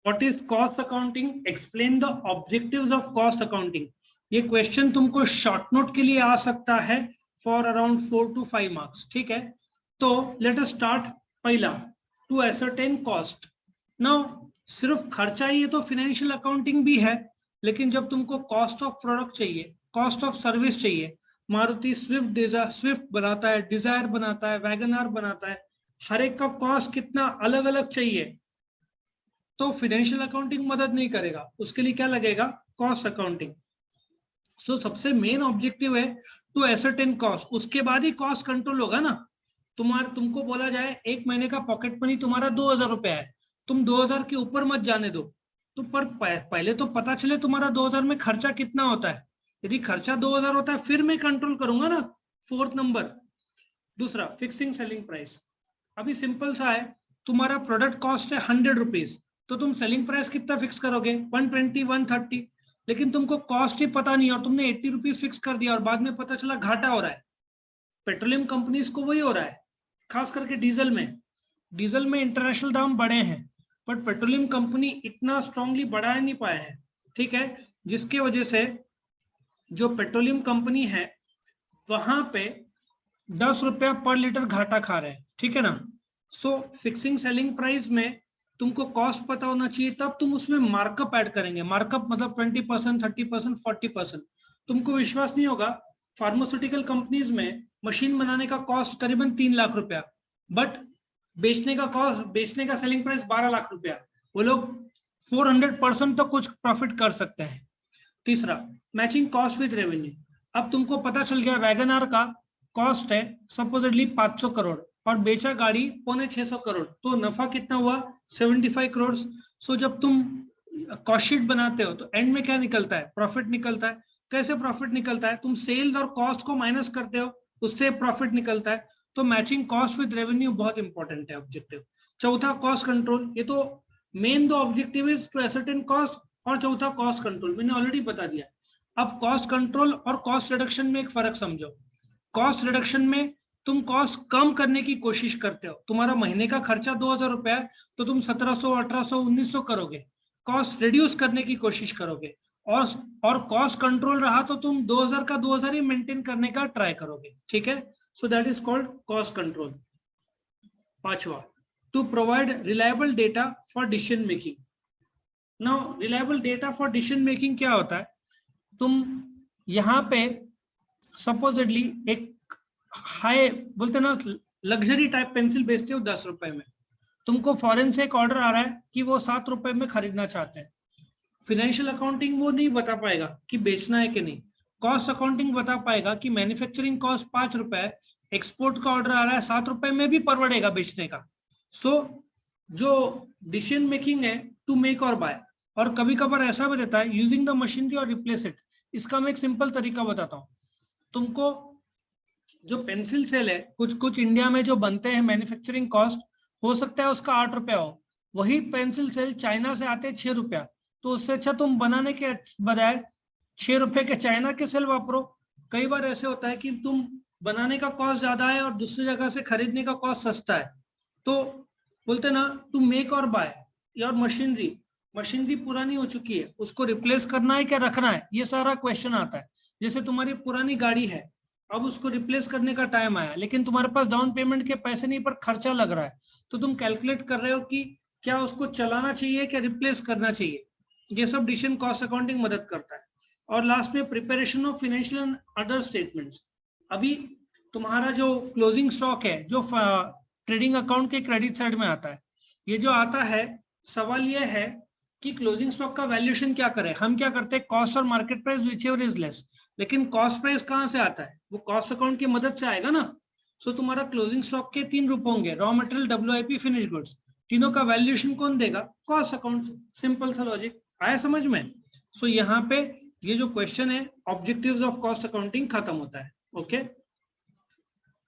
What is cost accounting, explain the objectives of cost accounting. ये question तुमको short note के लिए आ सकता है फॉर अराउंड 4 to 5 मार्क्स, ठीक है। तो लेट अस स्टार्ट। पहला, टू एसरटेन कॉस्ट। नाउ सिर्फ खर्चा ही है तो फाइनेंशियल अकाउंटिंग भी है, लेकिन जब तुमको कॉस्ट ऑफ प्रोडक्ट चाहिए, कॉस्ट ऑफ सर्विस चाहिए, मारुति स्विफ्ट बनाता है, डिजायर बनाता है, वैगनआर बनाता है, हर एक का कॉस्ट कितना अलग अलग चाहिए, तो फाइनेंशियल अकाउंटिंग मदद नहीं करेगा। उसके लिए क्या लगेगा? Cost accounting. सो सबसे मेन ऑब्जेक्टिव है टू एसरटेन कॉस्ट। उसके बाद ही कॉस्ट कंट्रोल होगा ना। तुमको बोला जाए एक महीने का पॉकेट मनी तुम्हारा 2000 रुपया है, तुम 2000 के ऊपर मत जाने दो। तो पर पहले तो पता चले तुम्हारा 2000 में खर्चा कितना होता है। यदि खर्चा 2000 होता है फिर मैं कंट्रोल करूंगा ना। Fourth number. दूसरा, फिक्सिंग सेलिंग प्राइस। अभी सिंपल सा है, तुम्हारा प्रोडक्ट कॉस्ट है 100 रुपीज, तो तुम सेलिंग प्राइस कितना फिक्स करोगे? 120, 130। लेकिन तुमको कॉस्ट ही पता नहीं और तुमने 80 रुपीज फिक्स कर दिया और बाद में पता चला घाटा हो रहा है। पेट्रोलियम कंपनीज को वही हो रहा है, खास करके डीजल में। डीजल में इंटरनेशनल दाम बढ़े हैं, बट पेट्रोलियम कंपनी इतना स्ट्रांगली बढ़ा नहीं पाए हैं, ठीक है। जिसकी वजह से जो पेट्रोलियम कंपनी है वहां पे 10 रुपया पर लीटर घाटा खा रहे हैं, ठीक है ना। सो फिक्सिंग सेलिंग प्राइस में तुमको कॉस्ट पता होना चाहिए, तब तुम उसमें मार्कअप ऐड करेंगे। मार्कअप मतलब 20%, 30%, 40%। तुमको विश्वास नहीं होगा, फार्मास्यूटिकल कंपनीज में मशीन बनाने का कॉस्ट करीबन 3 लाख रुपया, बट बेचने का सेलिंग प्राइस 12 लाख रुपया। वो लोग 400% तो कुछ प्रॉफिट कर सकते हैं। तीसरा, मैचिंग कॉस्ट विद रेवेन्यू। अब तुमको पता चल गया वैगनआर का कॉस्ट है सपोजिटली 500 करोड़ और बेचा गाड़ी 650 करोड़, तो नफा कितना हुआ? 75 करोड़। सो जब तुम कॉस्ट शीट बनाते हो तो एंड में क्या निकलता है? प्रॉफिट निकलता है। कैसे प्रॉफिट निकलता है? तुम सेल्स और कॉस्ट को माइनस करते हो, उससे प्रॉफिट निकलता है। तो मैचिंग कॉस्ट विद रेवेन्यू बहुत इंपॉर्टेंट है ऑब्जेक्टिव। चौथा, कॉस्ट कंट्रोल। ये तो मेन दो objective is to ascertain cost और चौथा कॉस्ट कंट्रोल, मैंने ऑलरेडी बता दिया। अब कॉस्ट कंट्रोल और कॉस्ट रिडक्शन में एक फर्क समझो। कॉस्ट रिडक्शन में तुम कॉस्ट कम करने की कोशिश करते हो। तुम्हारा महीने का खर्चा 2000 रुपया है तो तुम 1700, 1800, 1900 करोगे, कॉस्ट रिड्यूस करने की कोशिश करोगे। और कॉस्ट कंट्रोल रहा तो तुम 2000 का 2000 ही मेंटेन करने का ट्राई करोगे, ठीक है। So that is called cost control. पांचवा, to provide reliable data for decision making. Now reliable data for decision making क्या होता है? तुम यहाँ पे सपोजिटली एक हाई बोलते ना लग्जरी टाइप पेंसिल बेचते हो 10 रुपए में, तुमको फॉरेन से एक ऑर्डर आ रहा है कि वो 7 रुपए में खरीदना चाहते हैं। फाइनेंशियल अकाउंटिंग वो नहीं बता पाएगा कि बेचना है कि नहीं। कॉस्ट अकाउंटिंग बता पाएगा कि मैन्युफैक्चरिंग कॉस्ट 5 रुपए है, एक्सपोर्ट का ऑर्डर आ रहा है 7 रुपए में भी परवड़ेगा बेचने का। सो जो डिसीजन मेकिंग है टू मेक और बाय। और कभी कभार ऐसा भी रहता है यूजिंग द मशीनरी और रिप्लेस इट। इसका मैं एक सिंपल तरीका बताता हूँ तुमको। जो पेंसिल सेल है कुछ कुछ इंडिया में जो बनते हैं, मैन्युफैक्चरिंग कॉस्ट हो सकता है उसका 8 रुपया हो, वही पेंसिल सेल चाइना से आते हैं 6 रुपया। तो उससे अच्छा तुम बनाने के बजाय 6 रुपए के चाइना के सेल वापरो। कई बार ऐसे होता है कि तुम बनाने का कॉस्ट ज्यादा है और दूसरी जगह से खरीदने का कॉस्ट सस्ता है। तो बोलते ना टू मेक और बाय। और मशीनरी पुरानी हो चुकी है, उसको रिप्लेस करना है क्या रखना है, ये सारा क्वेश्चन आता है। जैसे तुम्हारी पुरानी गाड़ी है, अब उसको रिप्लेस करने का टाइम आया, लेकिन तुम्हारे पास डाउन पेमेंट के पैसे नहीं पर खर्चा लग रहा है, तो तुम कैलकुलेट कर रहे हो कि क्या उसको चलाना चाहिए क्या रिप्लेस करना चाहिए। ये सब डिसीजन कॉस्ट अकाउंटिंग मदद करता है। और लास्ट में preparation of financial and other statements. अभी तुम्हारा जो क्लोजिंग स्टॉक है जो ट्रेडिंग अकाउंट के क्रेडिट साइड में आता है, ये जो आता है, सवाल ये है कि क्लोजिंग स्टॉक का वैल्यूएशन क्या करें। हम क्या करते हैं, कॉस्ट और market price whichever is less. लेकिन कॉस्ट प्राइस कहां से आता है? वो कॉस्ट अकाउंट की मदद से आएगा ना। सो तुम्हारा क्लोजिंग स्टॉक के 3 रूप होंगे, raw material, WIP, finish goods. तीनों का वैल्यूएशन कौन देगा? Cost account. सिंपल सा लॉजिक आया समझ में। सो यहाँ पे ये जो क्वेश्चन है ऑब्जेक्टिव्स ऑफ कॉस्ट अकाउंटिंग खत्म होता है। ओके